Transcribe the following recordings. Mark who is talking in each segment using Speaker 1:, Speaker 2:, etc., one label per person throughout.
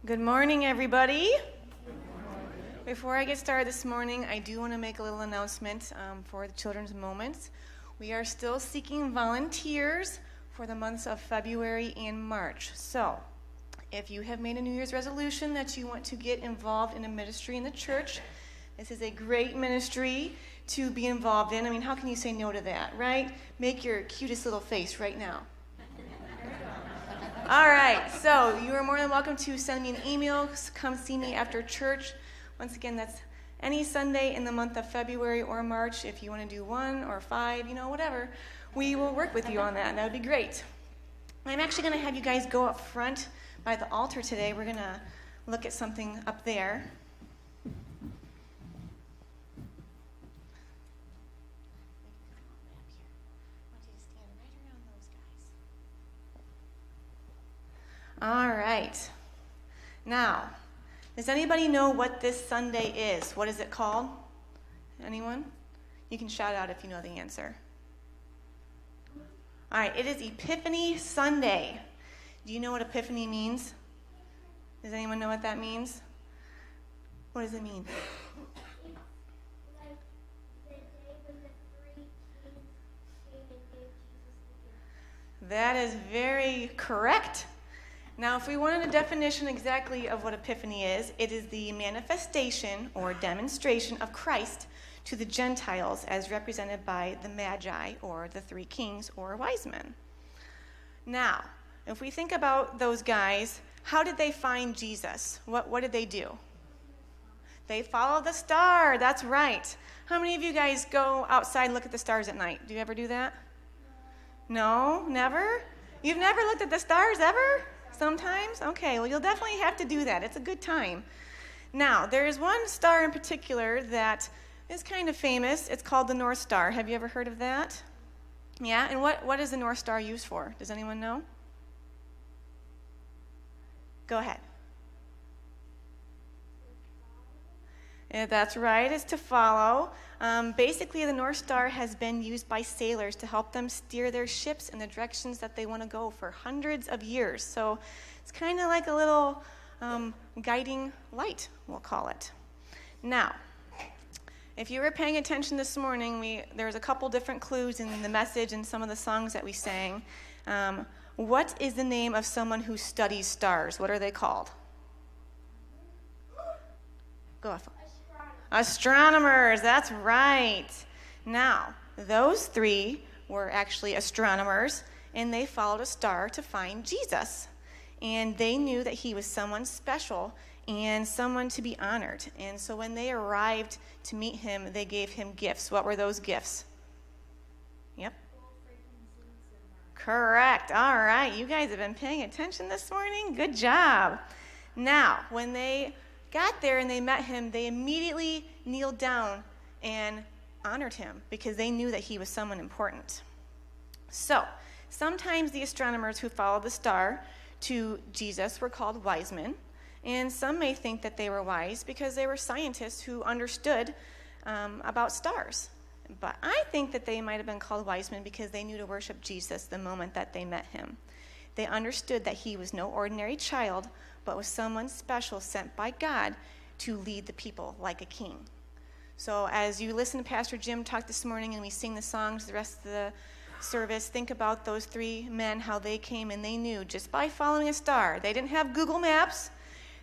Speaker 1: Good morning, everybody. Before I get started this morning, I do want to make a little announcement for the Children's Moments. We are still seeking volunteers for the months of February and March. So, if you have made a New Year's resolution that you want to get involved in a ministry in the church, this is a great ministry to be involved in. I mean, how can you say no to that, right? Make your cutest little face right now. All right, so you are more than welcome to send me an email. Come see me after church. Once again, that's any Sunday in the month of February or March. If you want to do 1 or 5, whatever, we will work with you on that, and that would be great. I'm actually going to have you guys go up front by the altar today. We're going to look at something up there. All right. Now, does anybody know what this Sunday is? What is it called? Anyone? You can shout out if you know the answer. All right, it is Epiphany Sunday. Do you know what Epiphany means? Does anyone know what that means? What does it mean?
Speaker 2: Like the day when the 3 kings came and gave Jesus the gift.
Speaker 1: That is very correct. Now, if we wanted a definition exactly of what Epiphany is, it is the manifestation or demonstration of Christ to the Gentiles as represented by the Magi or the 3 kings or wise men. Now, if we think about those guys, how did they find Jesus? What did they do? They followed the star. That's right. How many of you guys go outside and look at the stars at night? Do you ever do that? No, never? You've never looked at the stars ever? Sometimes? Okay, well, you'll definitely have to do that. It's a good time. Now, there is one star in particular that is kind of famous. It's called the North Star. Have you ever heard of that? Yeah, and what is the North Star used for? Does anyone know? Go ahead. Yeah, that's right, it's to follow. Basically, the North Star has been used by sailors to help them steer their ships in the directions that they want to go for hundreds of years. So it's kind of like a little guiding light, we'll call it. Now, if you were paying attention this morning, there's a couple different clues in the message and some of the songs that we sang. What is the name of someone who studies stars? What are they called? Go off. Astronomers, that's right. Now, those 3 were actually astronomers, and they followed a star to find Jesus. And they knew that he was someone special and someone to be honored. And so when they arrived to meet him, they gave him gifts. What were those gifts? Yep. Correct. All right. You guys have been paying attention this morning. Good job. Now, when they got there and they met him, they immediately kneeled down and honored him because they knew that he was someone important. So, sometimes the astronomers who followed the star to Jesus were called wise men, and some may think that they were wise because they were scientists who understood about stars. But I think that they might have been called wise men because they knew to worship Jesus the moment that they met him. They understood that he was no ordinary child, but was someone special sent by God to lead the people like a king. So as you listen to Pastor Jim talk this morning and we sing the songs the rest of the service, think about those 3 men, how they came and they knew just by following a star. They didn't have Google Maps.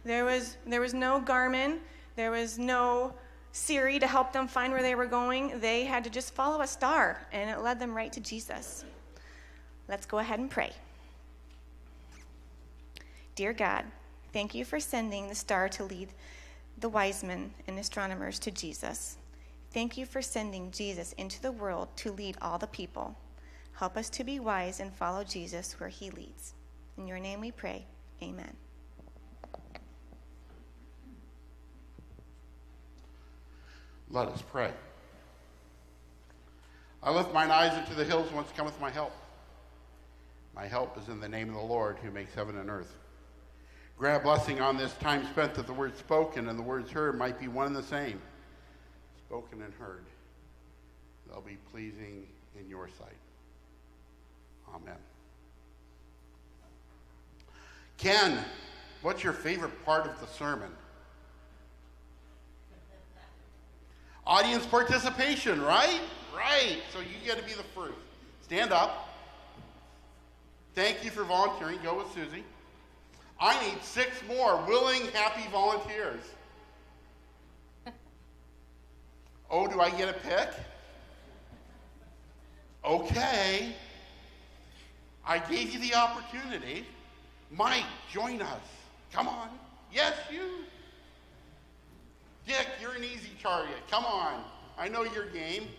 Speaker 1: There was no Garmin. There was no Siri to help them find where they were going. They had to just follow a star, and it led them right to Jesus. Let's go ahead and pray. Dear God, thank you for sending the star to lead the wise men and astronomers to Jesus. Thank you for sending Jesus into the world to lead all the people. Help us to be wise and follow Jesus where he leads. In your name we pray. Amen.
Speaker 3: Let us pray. I lift mine eyes into the hills whence cometh my help. My help is in the name of the Lord who makes heaven and earth. Grant a blessing on this time spent that the words spoken and the words heard might be one and the same. Spoken and heard. They'll be pleasing in your sight. Amen. Ken, What's your favorite part of the sermon? Audience participation, right? Right. So you get to be the first. Stand up. Thank you for volunteering. Go with Susie. I need 6 more willing, happy volunteers. Oh, do I get a pick? Okay. I gave you the opportunity. Mike, join us. Come on. Yes, you. Dick, you're an easy target. Come on. I know your game.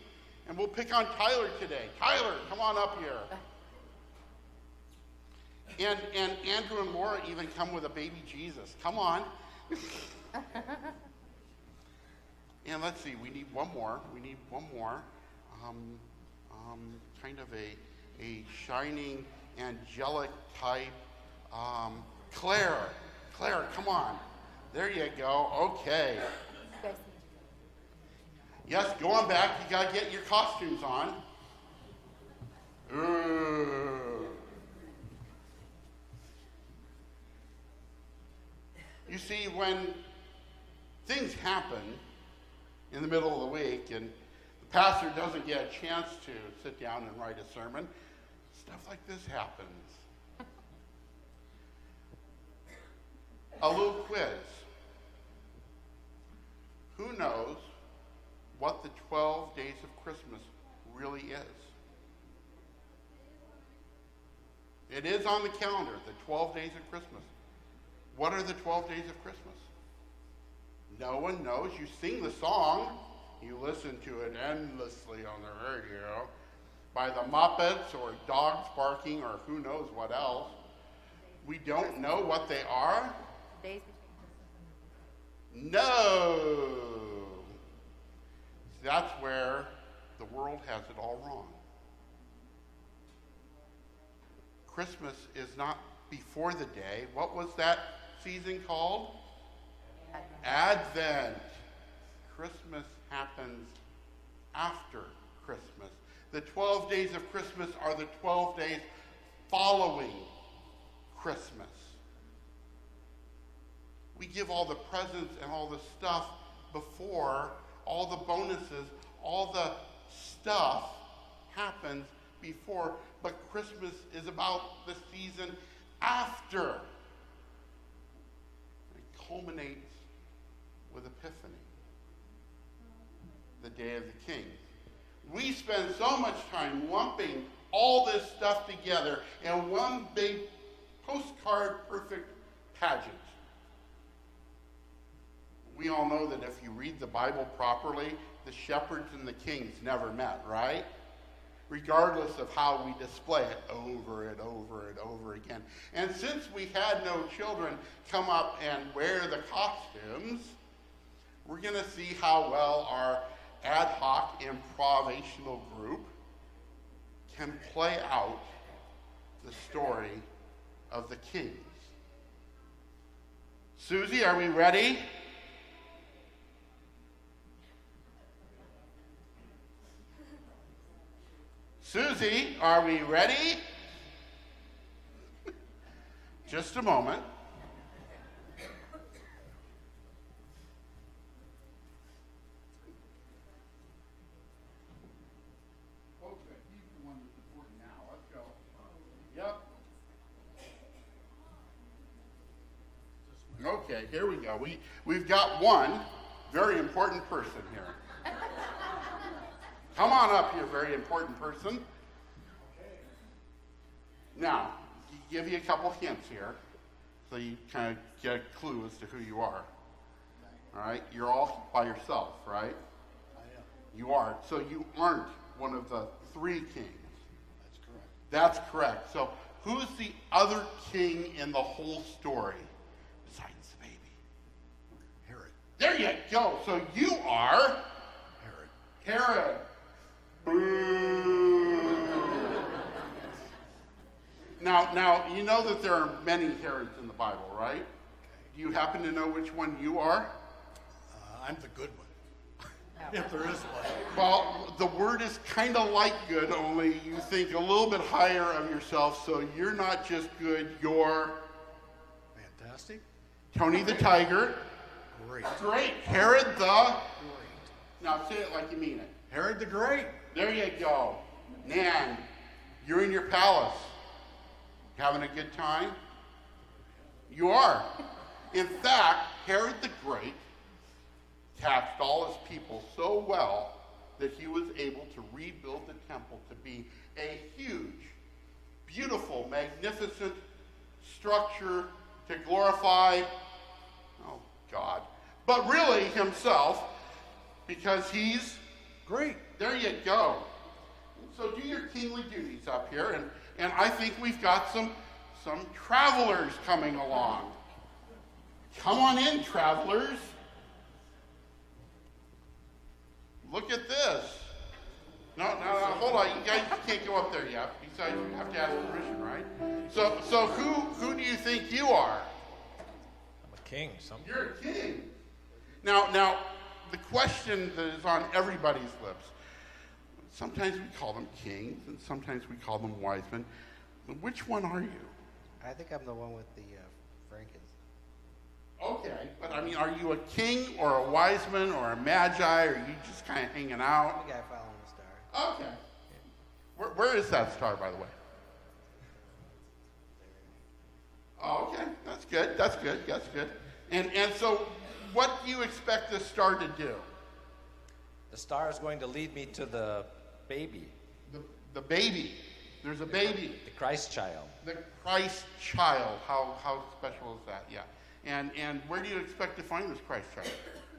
Speaker 3: And we'll pick on Tyler today. Tyler, come on up here. And Andrew and Laura even come with a baby Jesus. Come on. And let's see, we need one more. Kind of a shining, angelic type. Claire, come on. There you go. Okay. Yes, go on back. You got to get your costumes on. You see, when things happen in the middle of the week and the pastor doesn't get a chance to sit down and write a sermon, stuff like this happens. A little quiz. Who knows what the 12 days of Christmas really is? It is on the calendar, the 12 days of Christmas. What are the 12 days of Christmas? No one knows. You sing the song. You listen to it endlessly on the radio by the Muppets or dogs barking or who knows what else. We don't know what they are.
Speaker 4: Days
Speaker 3: No. That's where the world has it all wrong. Christmas is not before the day. What was that season called? Advent. Christmas happens after Christmas. The 12 days of Christmas are the 12 days following Christmas. We give all the presents and all the stuff before, all the bonuses, all the stuff happens before, but Christmas is about the season after. It culminates with Epiphany, the Day of the King. We spend so much time lumping all this stuff together in one big postcard perfect pageant. We all know that if you read the Bible properly, the shepherds and the kings never met, right? Regardless of how we display it over and over and over again. And since we had no children come up and wear the costumes, we're going to see how well our ad hoc improvisational group can play out the story of the kings. Susie, are we ready? Susie, are we ready? Just a moment. Okay, he's the one that's important now. Let's go. Yep. Okay, here we go. We've got one very important person here. Come on up here, very important person. Now, give you a couple hints here, so you kind of get a clue as to who you are. All right, you're all by yourself, right?
Speaker 5: I am.
Speaker 3: You are. So you aren't one of the 3 kings.
Speaker 5: That's correct.
Speaker 3: That's correct. So who's the other king in the whole story besides the baby?
Speaker 5: Herod.
Speaker 3: There you go. So you are
Speaker 5: Herod.
Speaker 3: Herod. Boo. Now, you know that there are many Herods in the Bible, right?
Speaker 5: Okay.
Speaker 3: Do you happen to know which one you are?
Speaker 5: I'm the good one, if there is one.
Speaker 3: Well, the word is kind of like good, only you think a little bit higher of yourself, so you're not just good, you're
Speaker 5: Fantastic.
Speaker 3: Tony the Tiger.
Speaker 5: Great.
Speaker 3: Great. Herod the... Now say it like you mean it.
Speaker 5: Herod the Great.
Speaker 3: There you go. Man, you're in your palace. Having a good time? You are. In fact, Herod the Great taxed all his people so well that he was able to rebuild the temple to be a huge, beautiful, magnificent structure to glorify, oh God, but really himself, because he's
Speaker 5: Great.
Speaker 3: there you go. So do your kingly duties up here, and I think we've got some travelers coming along. Come on in, travelers. Look at this. No, hold on. You guys can't go up there yet. Besides, you have to ask permission, right? So who do you think you are?
Speaker 4: I'm a king.
Speaker 3: You're a king. Now, the question that is on everybody's lips. Sometimes we call them kings, and sometimes we call them wise men. Which one are you?
Speaker 6: I think I'm the one with the Frankens.
Speaker 3: Okay, but I mean, are you a king or a wise man or a magi, or are you just kind of hanging out?
Speaker 6: The guy following the star.
Speaker 3: Okay. Where is that star, by the way? Oh, okay. That's good. And so, what do you expect the star to do?
Speaker 4: The star is going to lead me to the baby,
Speaker 3: The baby. There's a baby.
Speaker 4: the Christ child.
Speaker 3: The Christ child. How special is that? Yeah. And where do you expect to find this Christ child?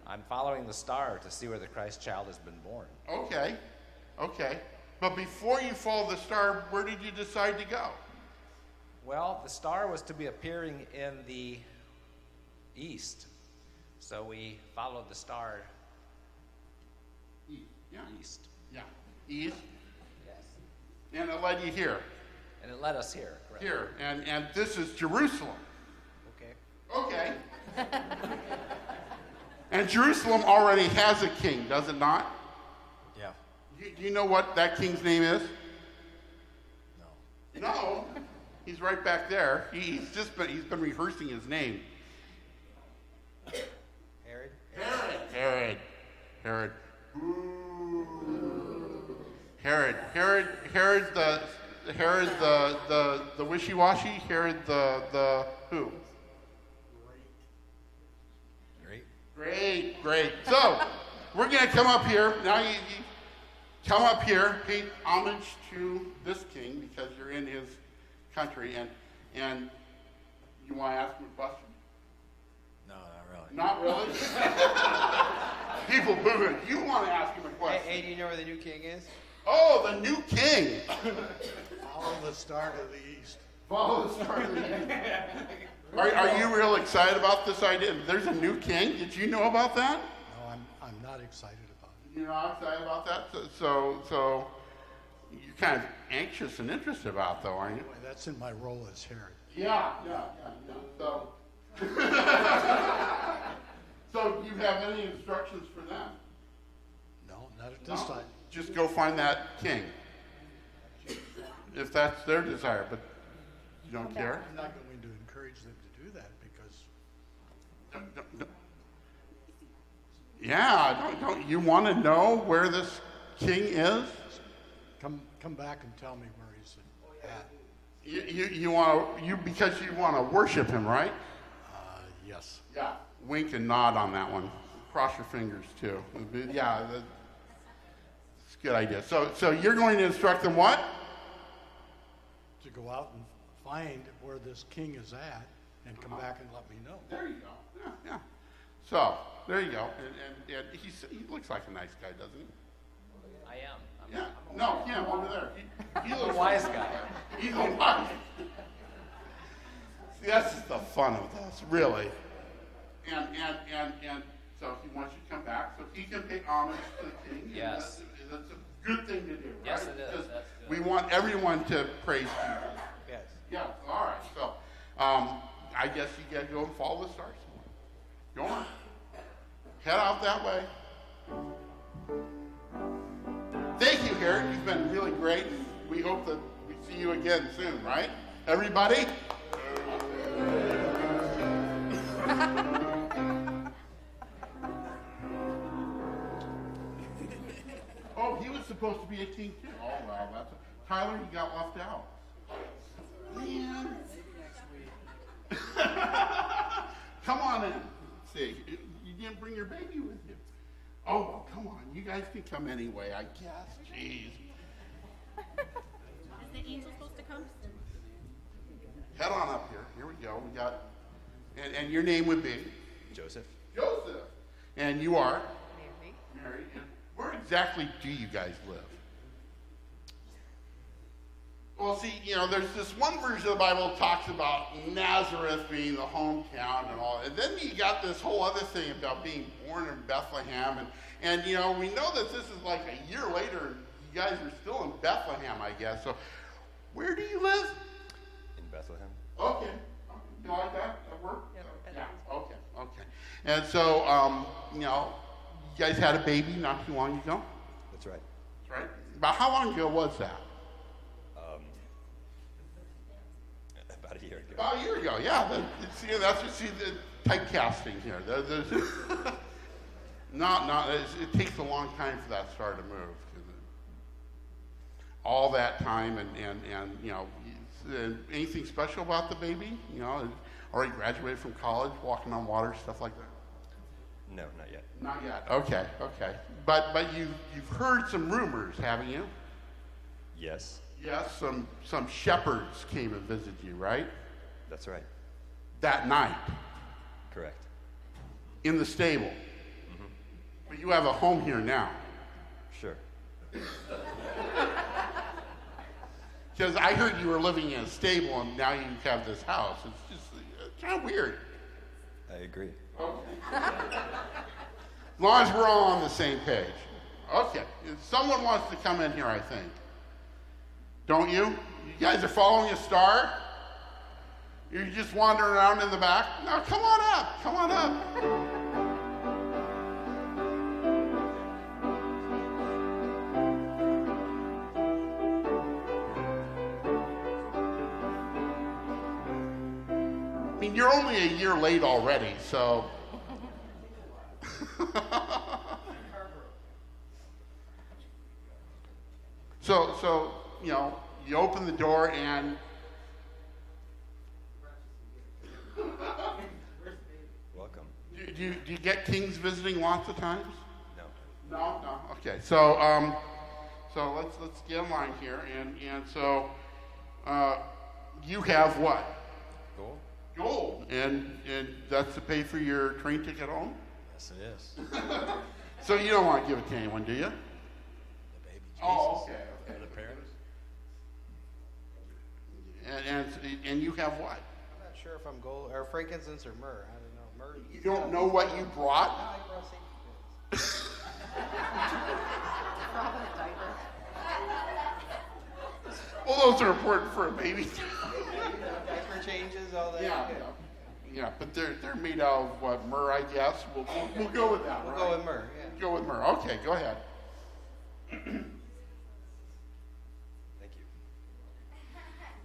Speaker 4: I'm following the star to see where the Christ child has been born.
Speaker 3: Okay. But before you follow the star, where did you decide to go?
Speaker 4: Well, the star was to be appearing in the east, so we followed the star
Speaker 3: East. Yeah.
Speaker 4: east.
Speaker 3: Yeah. East.
Speaker 4: Yes.
Speaker 3: And it led you here.
Speaker 4: And it led us here. Correct.
Speaker 3: Here. And this is Jerusalem.
Speaker 6: Okay.
Speaker 3: Okay. And Jerusalem already has a king, does it not?
Speaker 4: Yeah.
Speaker 3: Do you know what that king's name is?
Speaker 4: No.
Speaker 3: No. He's right back there. He's been rehearsing his name.
Speaker 6: Herod.
Speaker 3: Herod. Ooh. Herod the wishy-washy. Herod the who? Great. So, we're going to come up here. Now you come up here, pay homage to this king because you're in his country. And you want to ask him a question?
Speaker 4: No, not really.
Speaker 3: Not really? People booing. You want to ask him a question.
Speaker 6: Hey, do you know where the new king is?
Speaker 3: Oh, the new king.
Speaker 5: Follow the star to the east.
Speaker 3: Follow the star. Are you real excited about this idea? There's a new king. Did you know about that?
Speaker 5: No, I'm not excited about it.
Speaker 3: You're not excited about that? So you're kind of anxious and interested about it, though, aren't you?
Speaker 5: Anyway, that's in my role as Herod.
Speaker 3: Yeah. So, so do you have any instructions for them?
Speaker 5: No, not at this
Speaker 3: No?
Speaker 5: time.
Speaker 3: Just go find that king. If that's their desire, but you don't care?
Speaker 5: I'm not going to encourage them to do that because
Speaker 3: Yeah, don't you want to know where this king is?
Speaker 5: come back and tell me where he's at.
Speaker 3: Because you want to worship him, right?
Speaker 5: Yes.
Speaker 3: Yeah. Wink and nod on that one. Cross your fingers too. Yeah, it's a good idea. So you're going to instruct them what?
Speaker 5: To go out and find where this king is at and come back and let me know.
Speaker 3: There you go. Yeah. So there you go. And he looks like a nice guy, doesn't he?
Speaker 4: I am.
Speaker 3: Yeah. No, him over there. He
Speaker 4: I'm
Speaker 3: looks
Speaker 4: a wise
Speaker 3: like
Speaker 4: guy.
Speaker 3: He's a wise. See, that's just the fun of this, really. And so he wants you to come back so he can pay homage to the king.
Speaker 4: Yes.
Speaker 3: That's a good thing to do, right?
Speaker 4: Yes, it is.
Speaker 3: Because
Speaker 4: That's good.
Speaker 3: we want everyone to praise Jesus.
Speaker 6: Yes.
Speaker 3: Yeah, all right. So I guess you got to go and follow the stars. Go on. Head out that way. Thank you, Herod. You've been really great. We hope that we see you again soon, right? Everybody? supposed to be a king too. Oh, well, that's Tyler, you got left out. Man. Come on in. See, you didn't bring your baby with you. Oh, well, come on. You guys can come anyway, I guess. Jeez.
Speaker 7: Is the angel supposed to come?
Speaker 3: Head on up here. Here we go. We got, and your name would be?
Speaker 6: Joseph.
Speaker 3: Joseph. And you are?
Speaker 7: Mary.
Speaker 3: Mary. And where exactly do you guys live? Well, see, there's this one version of the Bible that talks about Nazareth being the hometown and all. And then you got this whole other thing about being born in Bethlehem. And we know that this is like a year later. You guys are still in Bethlehem, I guess. So where do you live?
Speaker 6: In Bethlehem.
Speaker 3: Okay. You like that? That work?
Speaker 7: Yep,
Speaker 3: Yeah. Okay. And so, you guys had a baby not too long ago?
Speaker 6: That's right.
Speaker 3: That's right. About how long ago was that?
Speaker 6: About a year ago.
Speaker 3: About a year ago, yeah. That's just the typecasting here. It takes a long time for that star to move. All that time, and anything special about the baby? Already graduated from college, walking on water, stuff like that.
Speaker 6: No, not yet.
Speaker 3: Not yet. Okay. But you've heard some rumors, haven't you?
Speaker 6: Yes,
Speaker 3: Yes, some shepherds came and visited you, right?
Speaker 6: that's right.
Speaker 3: That night
Speaker 6: Correct.
Speaker 3: in the stable. But you have a home here now.
Speaker 6: Sure.
Speaker 3: Because I heard you were living in a stable and now you have this house. It's just kind of weird.
Speaker 6: I agree.
Speaker 3: As long as we're all on the same page. Okay. Someone wants to come in here, I think. Don't you? You guys are following a star? You're just wandering around in the back? No, come on up. Come on up. I mean, you're only a year late already, so. So, you open the door and.
Speaker 6: Welcome.
Speaker 3: Do you get kings visiting lots of times?
Speaker 6: No.
Speaker 3: No. Okay. So let's get in line here, and so you have what?
Speaker 6: Gold?
Speaker 3: Gold, and that's to pay for your train ticket home.
Speaker 6: Yes, it is.
Speaker 3: So you don't want to give it to anyone, do you?
Speaker 6: The baby Jesus.
Speaker 3: Oh, okay.
Speaker 6: For the parents.
Speaker 3: And you have what?
Speaker 6: I'm not sure if I'm gold or frankincense or myrrh. I don't know. Myrrh.
Speaker 3: You don't know what you brought?
Speaker 6: No, I brought safety pins.
Speaker 7: Probably a diaper.
Speaker 3: Well, those are important for a baby.
Speaker 6: Diaper changes, all that.
Speaker 3: Yeah, but they're made out of what, myrrh, I guess. We'll go with that.
Speaker 6: We'll
Speaker 3: right?
Speaker 6: go with myrrh. Yeah.
Speaker 3: Go with myrrh. Okay, go ahead.
Speaker 6: Thank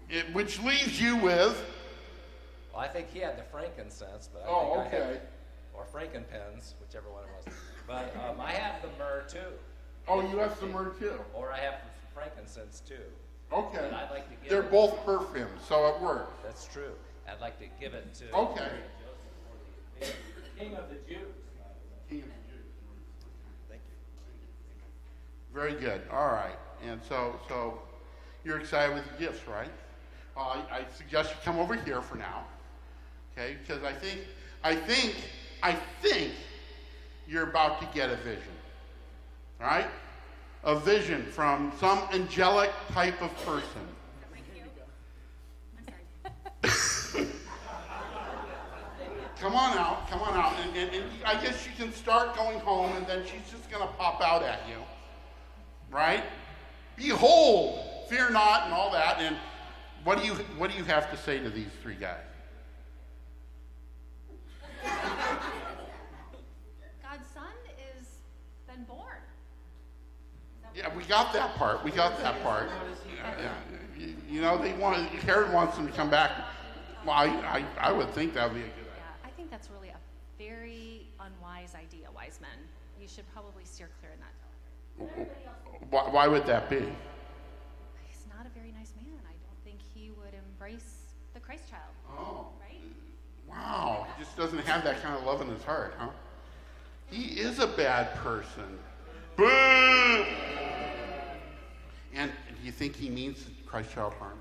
Speaker 6: you.
Speaker 3: Which leaves you with.
Speaker 4: Well, I think he had the frankincense, but
Speaker 3: Oh,
Speaker 4: I think I
Speaker 3: okay.
Speaker 4: had, or frankenpens, whichever one it was. But I have the myrrh too,
Speaker 3: Oh, you have some myrrh too.
Speaker 4: or I have frankincense too.
Speaker 3: Okay.
Speaker 4: But I'd like to give
Speaker 3: They're
Speaker 4: it-
Speaker 3: both perfumes, so it works.
Speaker 4: That's true. I'd like to give it to
Speaker 3: Okay.
Speaker 4: Joseph, the King of the Jews.
Speaker 6: Thank you.
Speaker 3: Very good. All right. And so you're excited with the gifts, right? I suggest you come over here for now. Okay? Because I think you're about to get a vision. All right? A vision from some angelic type of person. Come on out. And I guess you can start going home, and then she's just going to pop out at you. Right? Behold, fear not, and all that. And what do you have to say to these three guys?
Speaker 7: God's son is been born.
Speaker 3: Yeah, we got that part. Yeah. Herod wants them to come back. Well, I would think that would be a good idea.
Speaker 8: Yeah, I think that's really a very unwise idea, wise men. You should probably steer clear in that.
Speaker 3: Why would that be?
Speaker 7: He's not a very nice man. I don't think he would embrace the Christ child.
Speaker 3: Oh.
Speaker 7: Right?
Speaker 3: Wow, he just doesn't have that kind of love in his heart, huh? He is a bad person. Boo! And do you think he means Christ child harm?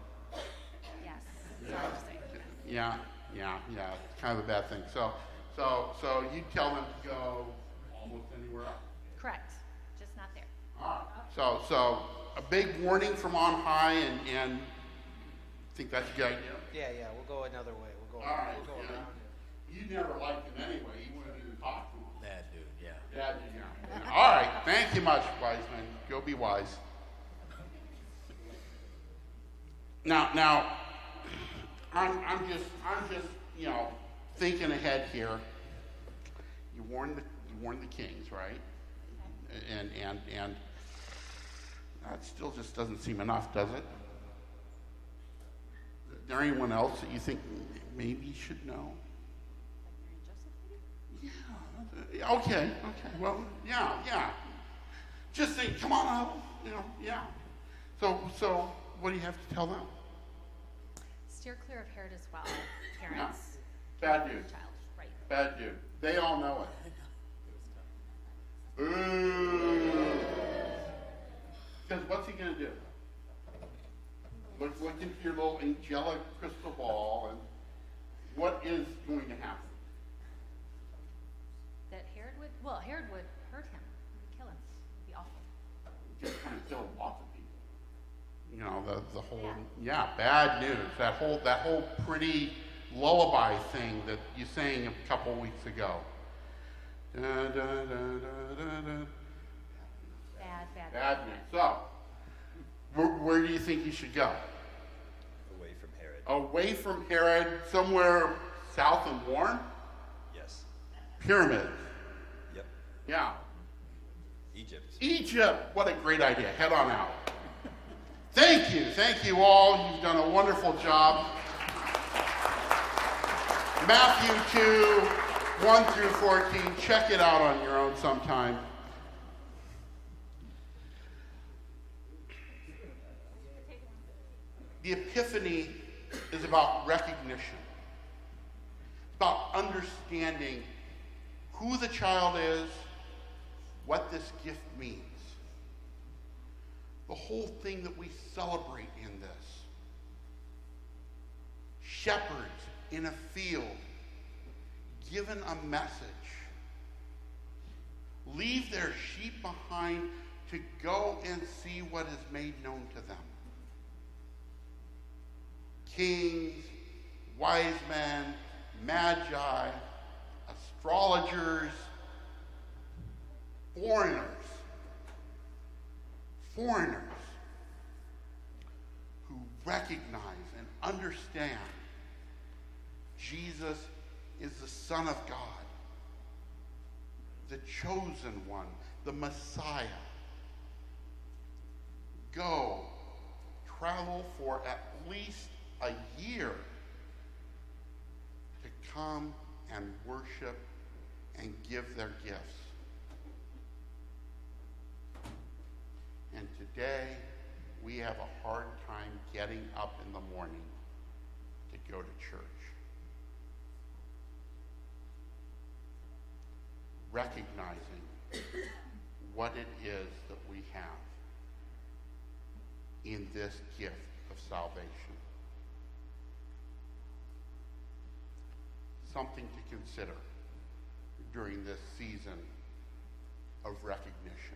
Speaker 7: Yes. That's what I'm saying.
Speaker 3: Yeah. It's kind of a bad thing. So you tell them to go almost anywhere else.
Speaker 7: Correct. Just not there.
Speaker 3: All right. So a big warning from on high, and think that's a good idea.
Speaker 6: Yeah, we'll go another way. We'll go,
Speaker 3: All right.
Speaker 6: we'll go
Speaker 3: Yeah.
Speaker 6: around.
Speaker 3: You never liked him anyway. You wouldn't even talk to him.
Speaker 8: Bad dude, yeah.
Speaker 3: Yeah. All right. Thank you much, wise men. Go be wise. Now, I'm just thinking ahead here. You warn the kings, right? And that still just doesn't seem enough, does it? Is there anyone else that you think maybe you should know? Yeah. Okay. Well, yeah. Just think. Come on up. Yeah. So what do you have to tell them?
Speaker 7: Steer clear of Herod as well, parents.
Speaker 3: Bad dude.
Speaker 7: Child, right.
Speaker 3: Bad dude. They all know it. Ooh. Because what's he going to do? Look into your little angelic crystal ball, and what is going to happen?
Speaker 7: That Herod would hurt him. He would kill him. It would be awful.
Speaker 3: Just kind of kill lots of people. The whole bad news. That whole pretty lullaby thing that you sang a couple weeks ago. Da, da, da, da, da, da. Bad news. So, where do you think you should go?
Speaker 8: Away from Herod.
Speaker 3: Away from Herod, somewhere south and warm?
Speaker 8: Yes.
Speaker 3: Pyramids.
Speaker 8: Yep.
Speaker 3: Yeah.
Speaker 8: Egypt.
Speaker 3: What a great idea. Head on out. Thank you all. You've done a wonderful job. Matthew 2, 1 through 14. Check it out on your own sometime. The Epiphany is about recognition. It's about understanding who the child is, what this gift means. The whole thing that we celebrate in this. Shepherds in a field, given a message, leave their sheep behind to go and see what is made known to them. Kings, wise men, magi, astrologers, foreigners who recognize and understand Jesus is the Son of God, the chosen one, the Messiah. Go, travel for at least a year to come and worship and give their gifts. And today, we have a hard time getting up in the morning to go to church. Recognizing what it is that we have in this gift of salvation. Something to consider during this season of recognition.